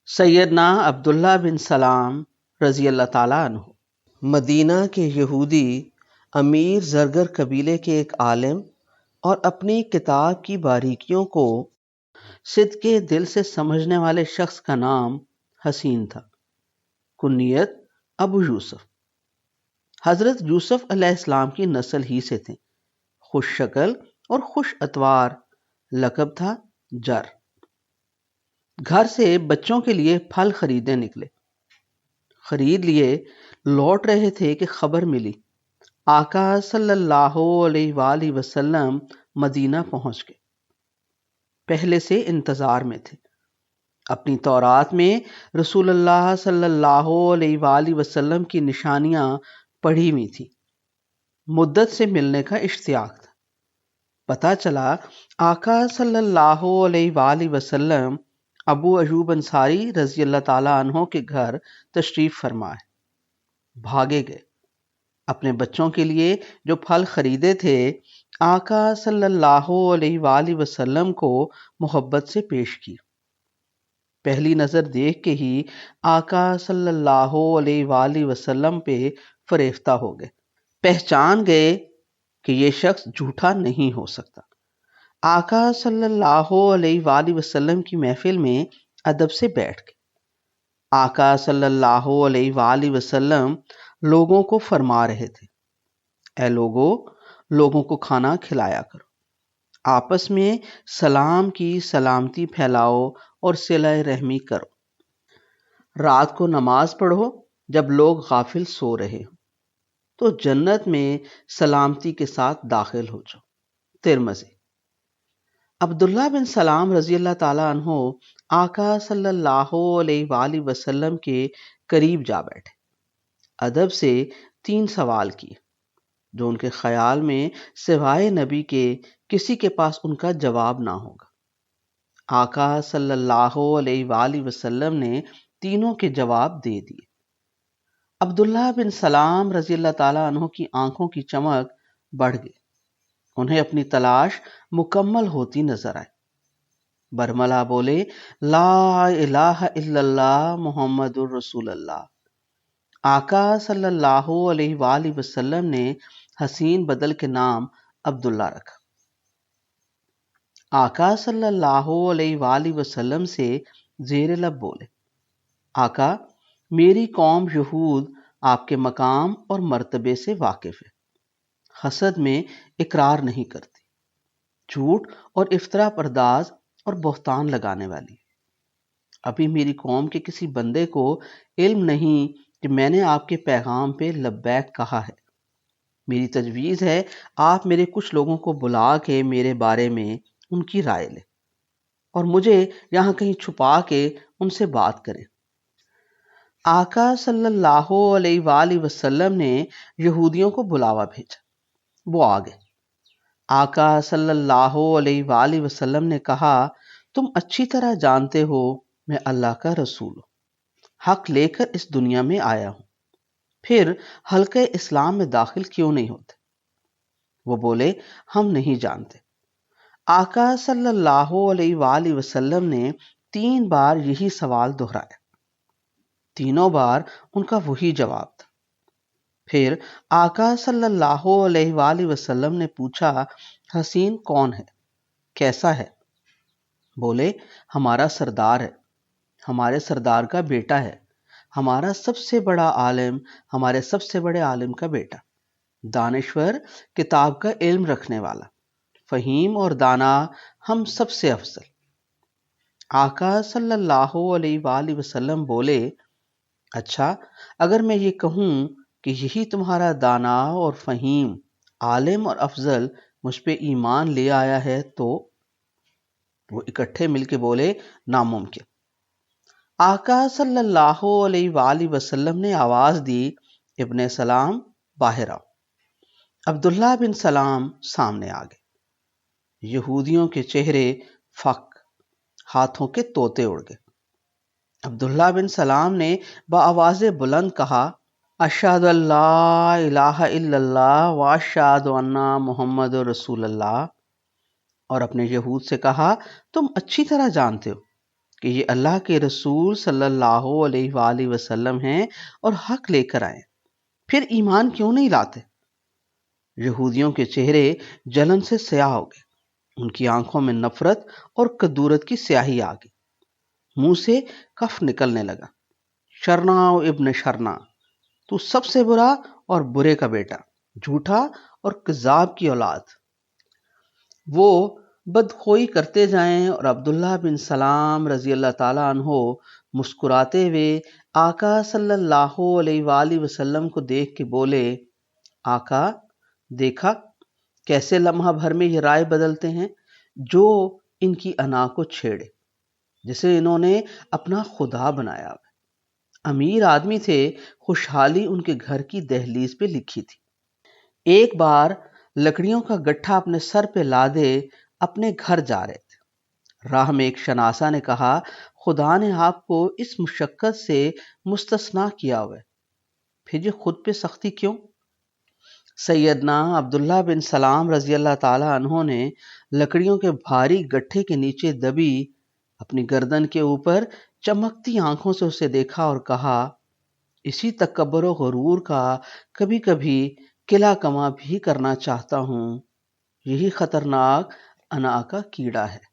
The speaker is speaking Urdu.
سیدنا عبداللہ بن سلام رضی اللہ تعالیٰ عنہ مدینہ کے یہودی امیر زرگر قبیلے کے ایک عالم اور اپنی کتاب کی باریکیوں کو صدق کے دل سے سمجھنے والے شخص کا نام حسین تھا، کنیت ابو یوسف۔ حضرت یوسف علیہ السلام کی نسل ہی سے تھے، خوش شکل اور خوش اتوار، لقب تھا جر۔ گھر سے بچوں کے لیے پھل خریدنے نکلے، خرید لیے، لوٹ رہے تھے کہ خبر ملی آقا صلی اللہ علیہ وآلہ وسلم مدینہ پہنچ گئے۔ پہلے سے انتظار میں تھے، اپنی تورات میں رسول اللہ صلی اللہ علیہ وآلہ وسلم کی نشانیاں پڑھی ہوئی تھی، مدت سے ملنے کا اشتیاق تھا۔ پتہ چلا آقا صلی اللہ علیہ وآلہ وسلم ابو ایوب انصاری رضی اللہ تعالیٰ عنہ کے گھر تشریف فرما ہے۔ بھاگے گئے، اپنے بچوں کے لیے جو پھل خریدے تھے آقا صلی اللہ علیہ وآلہ وسلم کو محبت سے پیش کی۔ پہلی نظر دیکھ کے ہی آقا صلی اللہ علیہ وآلہ وسلم پہ فریفتہ ہو گئے، پہچان گئے کہ یہ شخص جھوٹا نہیں ہو سکتا۔ آقا صلی اللہ علیہ وآلہ وسلم کی محفل میں ادب سے بیٹھ گئے۔ آقا صلی اللہ علیہ وآلہ وسلم لوگوں کو فرما رہے تھے، اے لوگوں کو کھانا کھلایا کرو، آپس میں سلام کی سلامتی پھیلاؤ اور صلہ رحمی کرو، رات کو نماز پڑھو جب لوگ غافل سو رہے ہوں، تو جنت میں سلامتی کے ساتھ داخل ہو جاؤ۔ ترمذی۔ عبداللہ بن سلام رضی اللہ تعالیٰ عنہ آقا صلی اللہ علیہ وآلہ وسلم کے قریب جا بیٹھے، ادب سے 3 سوال کیے جو ان کے خیال میں سوائے نبی کے کسی کے پاس ان کا جواب نہ ہوگا۔ آقا صلی اللہ علیہ وآلہ وسلم نے تینوں کے جواب دے دیے۔ عبداللہ بن سلام رضی اللہ تعالیٰ عنہ کی آنکھوں کی چمک بڑھ گئی، انہیں اپنی تلاش مکمل ہوتی نظر آئی۔ برملا بولے، لا الہ الا اللہ محمد الرسول اللہ۔ آقا صلی اللہ علیہ وآلہ وسلم نے حسین بدل کے نام عبداللہ رکھا۔ آقا صلی اللہ علیہ وآلہ وسلم سے زیر لب بولے، آقا میری قوم یہود آپ کے مقام اور مرتبے سے واقف ہے، حسد میں اقرار نہیں کرتی، جھوٹ اور افطرا پرداز اور بہتان لگانے والی۔ ابھی میری قوم کے کسی بندے کو علم نہیں کہ میں نے آپ کے پیغام پہ لبیک کہا ہے۔ میری تجویز ہے آپ میرے کچھ لوگوں کو بلا کے میرے بارے میں ان کی رائے لیں اور مجھے یہاں کہیں چھپا کے ان سے بات کریں۔ آقا صلی اللہ علیہ وآلہ وسلم نے یہودیوں کو بلاوا بھیجا، وہ آ گئے۔ آقا صلی اللہ علیہ وآلہ وسلم نے کہا، تم اچھی طرح جانتے ہو میں اللہ کا رسول ہوں، حق لے کر اس دنیا میں آیا ہوں، پھر حلقہ اسلام میں داخل کیوں نہیں ہوتے؟ وہ بولے، ہم نہیں جانتے۔ آقا صلی اللہ علیہ وآلہ وسلم نے 3 بار یہی سوال دہرایا، تینوں بار ان کا وہی جواب تھا۔ پھر آقا صلی اللہ علیہ وآلہ وسلم نے پوچھا، حسین کون ہے، کیسا ہے؟ بولے، ہمارا سردار ہے، ہمارے سردار کا بیٹا ہے، ہمارا سب سے بڑا عالم، ہمارے سب سے بڑے عالم کا بیٹا، دانشور، کتاب کا علم رکھنے والا، فہیم اور دانا، ہم سب سے افضل۔ آقا صلی اللہ علیہ وآلہ وسلم بولے، اچھا اگر میں یہ کہوں کہ یہی تمہارا دانا اور فہیم، عالم اور افضل مجھ پہ ایمان لے آیا ہے تو؟ وہ اکٹھے مل کے بولے، ناممکن۔ آقا صلی اللہ علیہ وآلہ وسلم نے آواز دی، ابن سلام باہر آؤ۔ عبداللہ بن سلام سامنے آ گئے، یہودیوں کے چہرے فک، ہاتھوں کے طوطے اڑ گئے۔ عبداللہ بن سلام نے بآواز بلند کہا، اشہد ان لا الہ الا اللہ و اشہد ان محمد رسول اللہ، اور اپنے یہود سے کہا، تم اچھی طرح جانتے ہو کہ یہ اللہ کے رسول صلی اللہ علیہ وآلہ وسلم ہیں اور حق لے کر آئے، پھر ایمان کیوں نہیں لاتے؟ یہودیوں کے چہرے جلن سے سیاہ ہو گئے، ان کی آنکھوں میں نفرت اور کدورت کی سیاہی آ گئی، منہ سے کف نکلنے لگا۔ شرنا ابن شرنا، تو سب سے برا اور برے کا بیٹا، جھوٹا اور کذاب کی اولاد۔ وہ بدخوئی کرتے جائیں اور عبداللہ بن سلام رضی اللہ تعالیٰ عنہ مسکراتے ہوئے آقا صلی اللہ علیہ وآلہ وسلم کو دیکھ کے بولے، آقا دیکھا کیسے لمحہ بھر میں یہ رائے بدلتے ہیں، جو ان کی انا کو چھیڑے، جسے انہوں نے اپنا خدا بنایا۔ امیر آدمی تھے، خوشحالی ان کے گھر کی دہلیز پہ لکھی تھی۔ ایک بار لکڑیوں کا گٹھا اپنے سر پہ لادے اپنے گھر جا رہے تھے، راہ میں ایک شناسا نے کہا، خدا نے آپ کو اس مشقت سے مستثنا کیا ہوا ہے، پھر یہ خود پہ سختی کیوں؟ سیدنا عبداللہ بن سلام رضی اللہ تعالیٰ عنہ نے لکڑیوں کے بھاری گٹھے کے نیچے دبی اپنی گردن کے اوپر چمکتی آنکھوں سے اسے دیکھا اور کہا، اسی تکبر و غرور کا کبھی کبھی قلع کما بھی کرنا چاہتا ہوں، یہی خطرناک انا کا کیڑا ہے۔